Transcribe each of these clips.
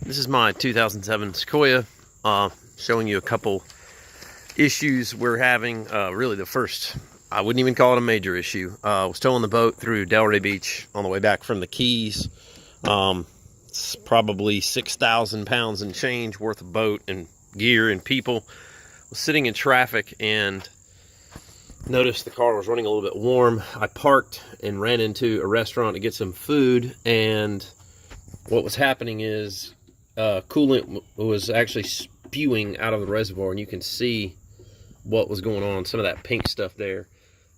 This is my 2007 Sequoia, showing you a couple issues we're having. Really the first, I wouldn't even call it a major issue. I was towing the boat through Delray Beach on the way back from the Keys. It's probably 6,000 pounds and change worth of boat and gear and people. I was sitting in traffic and noticed the car was running a little bit warm. I parked and ran into a restaurant to get some food, and what was happening is coolant was actually spewing out of the reservoir, and you can see what was going on, some of that pink stuff there.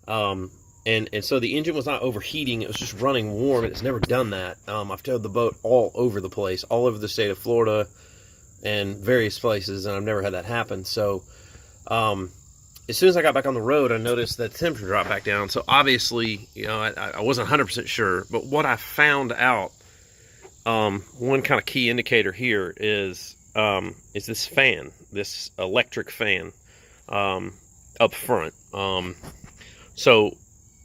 And so the engine was not overheating, it was just running warm, and it's never done that. I've towed the boat all over the place, all over the state of Florida and various places, and I've never had that happen. So as soon as I got back on the road, I noticed that the temperature dropped back down. So obviously, you know, I wasn't 100% sure, but what I found out, one kind of key indicator here is this fan, this electric fan up front. So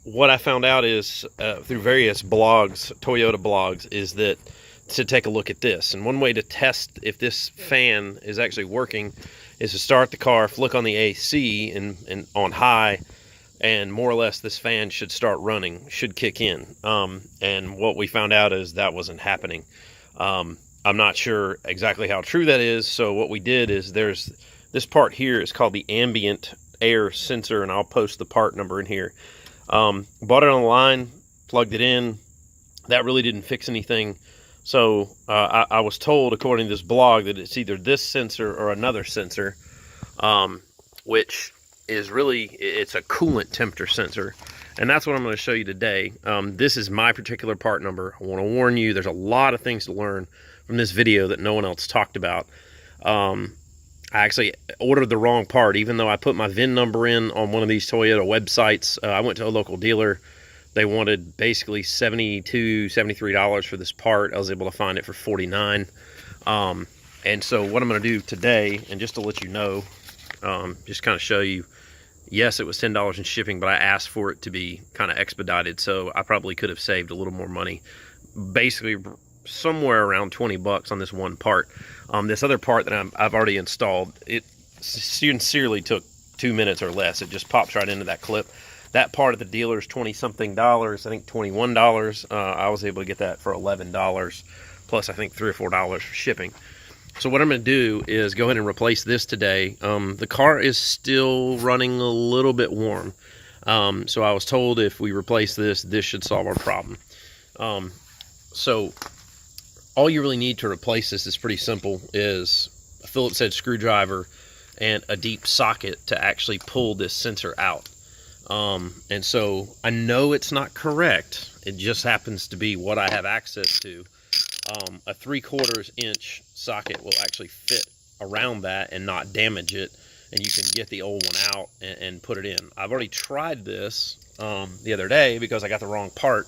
what I found out is through various blogs, Toyota blogs, is that to take a look at this. And one way to test if this fan is actually working is to start the car, flick on the AC and on high, and more or less this fan should start running, should kick in. And what we found out is that wasn't happening. I'm not sure exactly how true that is. So what we did is there's this part here is called the Ambient air sensor, and I'll post the part number in here. Bought it online, plugged it in. That really didn't fix anything. So I was told, according to this blog, that it's either this sensor or another sensor, which is really, it's a coolant temperature sensor. And that's what I'm going to show you today. This is my particular part number. I want to warn you, there's a lot of things to learn from this video that no one else talked about. I actually ordered the wrong part, even though I put my VIN number in on one of these Toyota websites. I went to a local dealer. They wanted basically $72, $73 for this part. I was able to find it for $49. And so what I'm going to do today, and just to let you know, just kind of show you, yes, it was $10 in shipping, but I asked for it to be kind of expedited, so I probably could have saved a little more money. Basically, somewhere around 20 bucks on this one part. This other part that I've already installed, it sincerely took 2 minutes or less. It just pops right into that clip. That part of the dealer is $20-something, I think $21. I was able to get that for $11, plus I think $3 or $4 for shipping. So what I'm going to do is go ahead and replace this today. The car is still running a little bit warm. So I was told if we replace this, this should solve our problem. So all you really need to replace this is pretty simple, is a Phillips head screwdriver and a deep socket to actually pull this sensor out. And so I know it's not correct. It just happens to be what I have access to. A 3/4 inch socket will actually fit around that and not damage it, and you can get the old one out and put it in. I've already tried this the other day because I got the wrong part.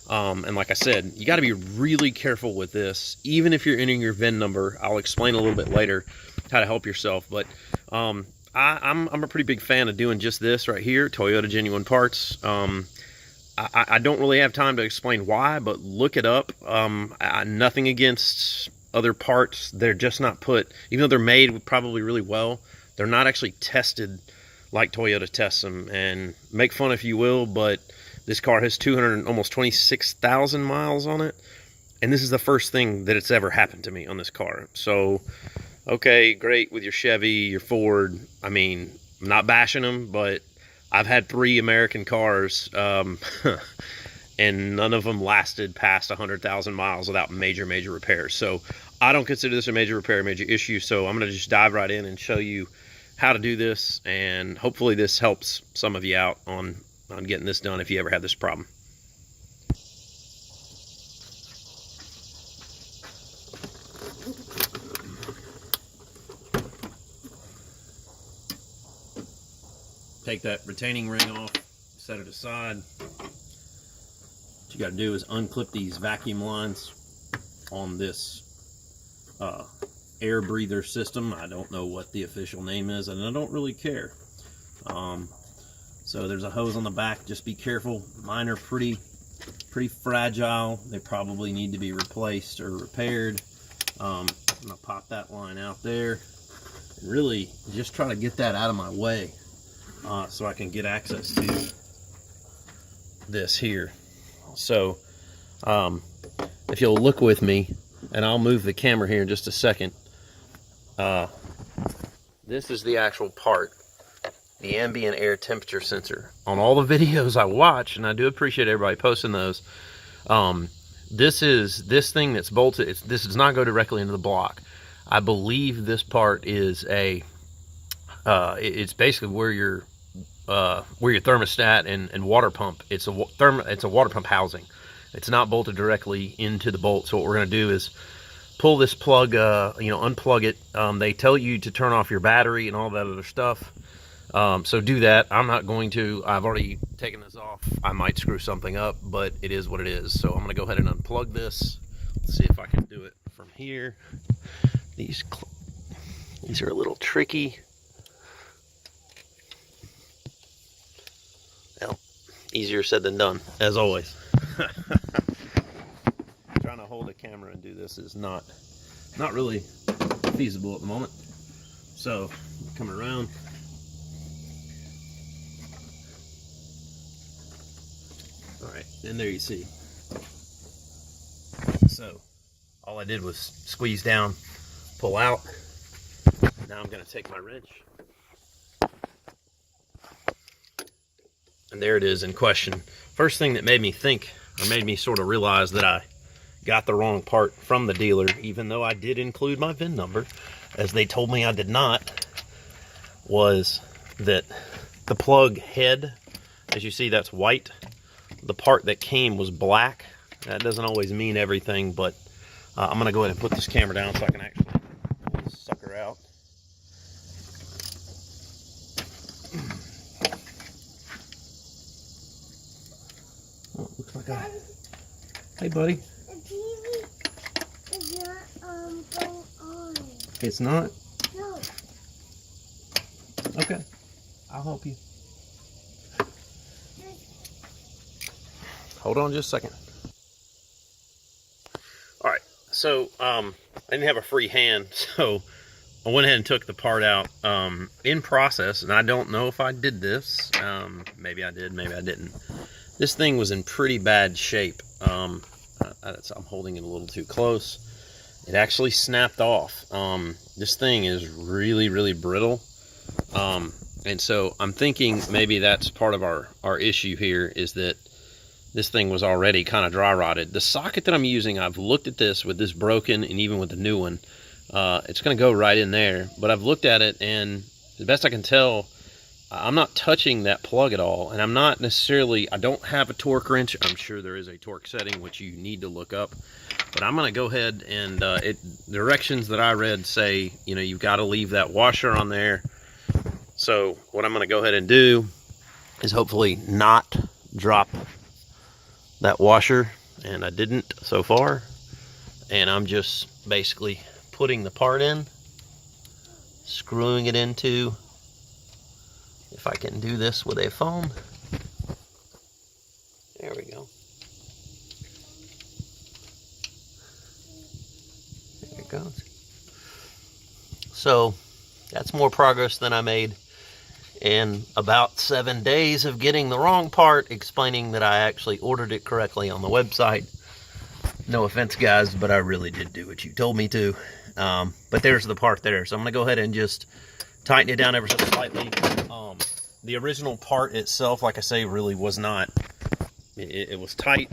And like I said, you got to be really careful with this, even if you're entering your VIN number. I'll explain a little bit later how to help yourself, but I'm a pretty big fan of doing just this right here, Toyota Genuine Parts. I don't really have time to explain why, but look it up. Nothing against other parts. They're just not put, even though they're made probably really well, they're not actually tested like Toyota tests them. And make fun if you will, but this car has almost 26,000 miles on it. And this is the first thing that it's ever happened to me on this car. So, okay, great with your Chevy, your Ford. I mean, I'm not bashing them, but I've had 3 American cars, and none of them lasted past 100,000 miles without major repairs. So I don't consider this a major repair, major issue. So I'm going to just dive right in and show you how to do this, and hopefully this helps some of you out on getting this done if you ever have this problem. Take that retaining ring off, set it aside. What you got to do is unclip these vacuum lines on this air breather system. I don't know what the official name is, and I don't really care. So there's a hose on the back. Just be careful. Mine are pretty pretty fragile. They probably need to be replaced or repaired. I'm gonna pop that line out there and really just try to get that out of my way so I can get access to this here. So if you'll look with me, and I'll move the camera here in just a second. This is the actual part, the ambient air temperature sensor. On all the videos I watch, and I do appreciate everybody posting those, this thing that's bolted, this does not go directly into the block. I believe this part is it's basically where your thermostat and water pump. It's a water pump housing. It's not bolted directly into the bolt. So what we're going to do is pull this plug, unplug it. They tell you to turn off your battery and all that other stuff. So do that. I'm not going to. I've already taken this off. I might screw something up, but it is what it is. So I'm going to go ahead and unplug this. Let's see if I can do it from here. These are a little tricky. Well, easier said than done, as always. Trying to hold a camera and do this is not really feasible at the moment. So coming around. All right, and there you see. So all I did was squeeze down, pull out. Now I'm going to take my wrench. And there it is in question. First thing that made me think, or made me sort of realize that I got the wrong part from the dealer, even though I did include my VIN number, as they told me I did not, was that the plug head, as you see, that's white. The part that came was black. That doesn't always mean everything, but I'm going to go ahead and put this camera down so I can actually pull this sucker out. Oh, looks like I... Hey, buddy. The TV is not going on. It's not? No. Okay. I'll help you. Hold on just a second. All right. So, I didn't have a free hand, so I went ahead and took the part out in process, and I don't know if I did this. Maybe I did, maybe I didn't. This thing was in pretty bad shape. I'm holding it a little too close. It actually snapped off. This thing is really, really brittle. And so I'm thinking maybe that's part of our issue here, is that this thing was already kind of dry rotted. The socket that I'm using, I've looked at this with this broken and even with the new one. It's going to go right in there. But I've looked at it, and the best I can tell, I'm not touching that plug at all. And I'm not necessarily, I don't have a torque wrench. I'm sure there is a torque setting, which you need to look up. But I'm going to go ahead and, the directions that I read say, you've got to leave that washer on there. So what I'm going to go ahead and do is hopefully not drop that washer, and I didn't so far. And I'm just basically putting the part in, screwing it into, if I can do this with a phone. There we go. There it goes. So that's more progress than I made in about 7 days of getting the wrong part, explaining that I actually ordered it correctly on the website. No offense, guys, but I really did do what you told me to. But there's the part there. So I'm going to go ahead and just tighten it down ever so slightly. The original part itself, like I say, really was not. It was tight.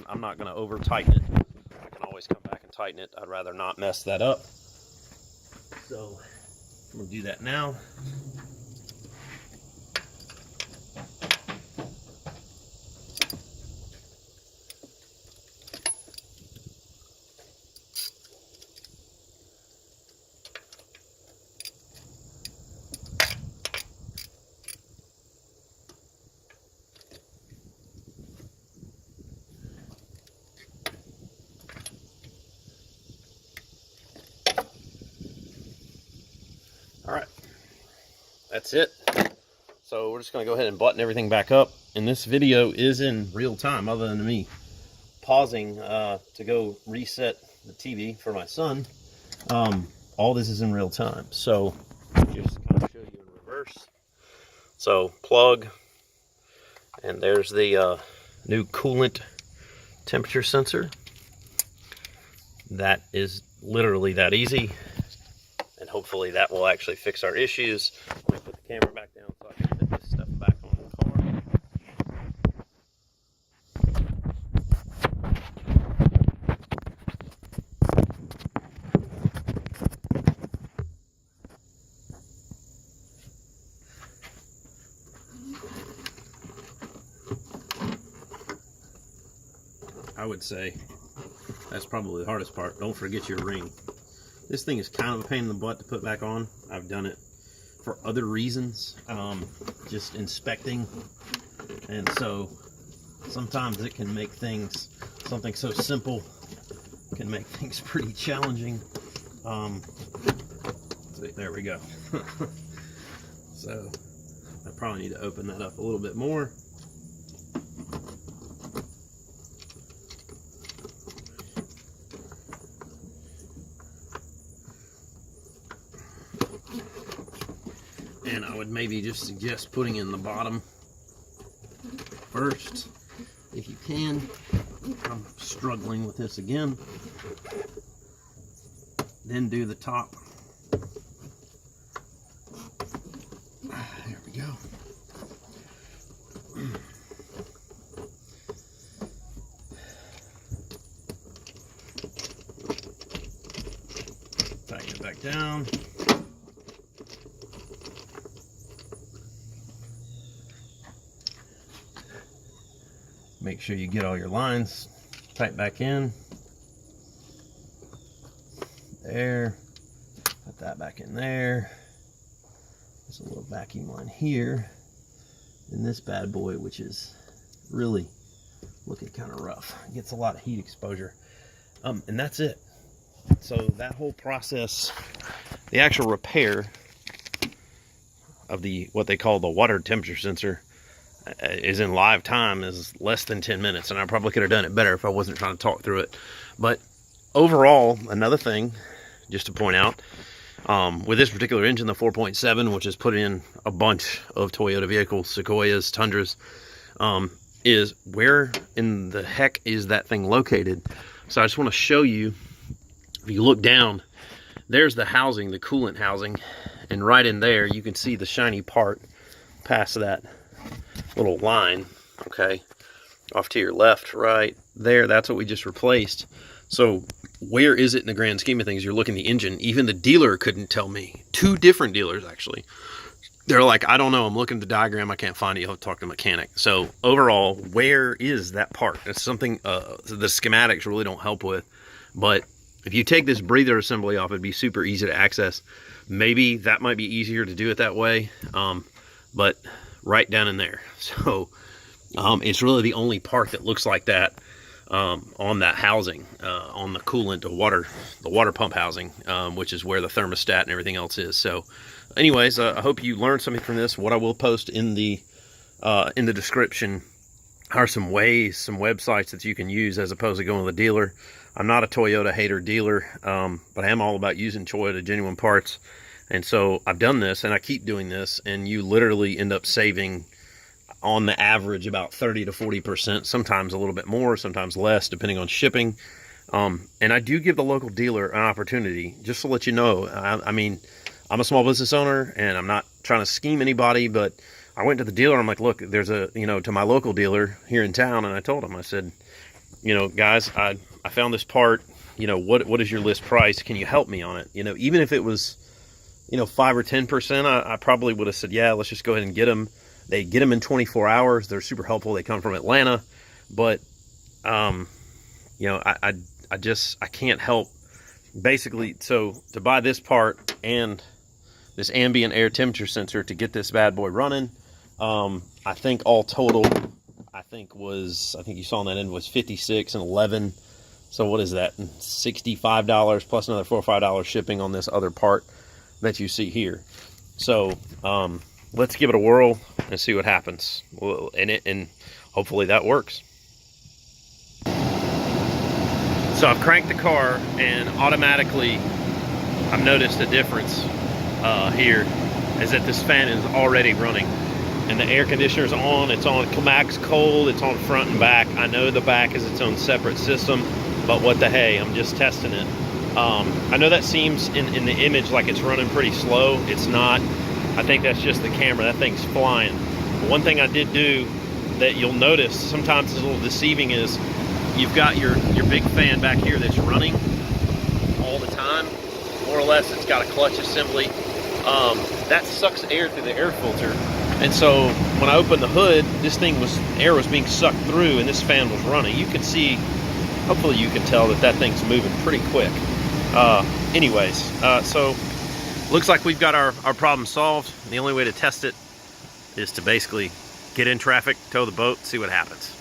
I'm not going to over tighten it. I can always come back and tighten it. I'd rather not mess that up. So I'm going to do that now. All right, that's it. So we're just gonna go ahead and button everything back up. And this video is in real time, other than me pausing to go reset the TV for my son. All this is in real time. So just kind of show you in reverse. So plug, and there's the new coolant temperature sensor. That is literally that easy, and hopefully that will actually fix our issues. Let me put the camera back down so I can put this stuff back on the car. I would say that's probably the hardest part. Don't forget your ring. This thing is kind of a pain in the butt to put back on. I've done it for other reasons, just inspecting, and so sometimes it can make things, something so simple can make things pretty challenging. There we go. So I probably need to open that up a little bit more. And I would maybe just suggest putting in the bottom first, if you can. I'm struggling with this again. Then do the top. There we go. Tighten it back down. Make sure you get all your lines tight back in. There. Put that back in there. There's a little vacuum line here. And this bad boy, which is really looking kind of rough. It gets a lot of heat exposure. And that's it. So that whole process, the actual repair of the what they call the water temperature sensor, is in live time, is less than 10 minutes, and I probably could have done it better if I wasn't trying to talk through it. But overall, another thing just to point out, with this particular engine, the 4.7, which is put in a bunch of Toyota vehicles, Sequoias, Tundras, is where in the heck is that thing located? So I just want to show you, if you look down, there's the housing, the coolant housing, and right in there you can see the shiny part past that little line, okay, off to your left, right there. That's what we just replaced. So where is it in the grand scheme of things? You're looking at the engine. Even the dealer couldn't tell me. Two different dealers, actually. They're like, I don't know. I'm looking at the diagram. I can't find it. You'll have to talk to the mechanic. So overall, where is that part? It's something the schematics really don't help with. But if you take this breather assembly off, it'd be super easy to access. Maybe that might be easier to do it that way. But right down in there. So it's really the only part that looks like that on that housing, on the coolant, the water pump housing, which is where the thermostat and everything else is. So anyways, I hope you learned something from this. What I will post in the description are some ways, some websites that you can use as opposed to going to the dealer. I'm not a Toyota hater dealer, but I am all about using Toyota genuine parts. And so I've done this, and I keep doing this, and you literally end up saving, on the average, about 30 to 40%, sometimes a little bit more, sometimes less, depending on shipping. And I do give the local dealer an opportunity, just to let you know. I mean, I'm a small business owner, and I'm not trying to scheme anybody, but I went to the dealer. I'm like, look, there's to my local dealer here in town, and I told him, I said, guys, I found this part. What is your list price? Can you help me on it? Even if it was 5 or 10%, I probably would have said, yeah, let's just go ahead and get them. They get them in 24 hours. They're super helpful. They come from Atlanta. But, I can't help. Basically, so to buy this part and this ambient air temperature sensor to get this bad boy running, I think all total, I think you saw on that end was $56 and $11. So what is that? $65 plus another $4 or $5 shipping on this other part that you see here. So let's give it a whirl and see what happens. And hopefully that works. So I've cranked the car, and automatically I've noticed a difference here is that this fan is already running. And the air conditioner's on, it's on max cold, it's on front and back. I know the back is its own separate system, but what the hey, I'm just testing it. I know that seems in the image like it's running pretty slow. It's not. I think that's just the camera. That thing's flying. But one thing I did do that you'll notice sometimes is a little deceiving is you've got your big fan back here that's running all the time. More or less, it's got a clutch assembly. That sucks air through the air filter. And so when I opened the hood, this thing air was being sucked through and this fan was running. You can see, hopefully you can tell that thing's moving pretty quick. So looks like we've got our problem solved. The only way to test it is to basically get in traffic, tow the boat, see what happens.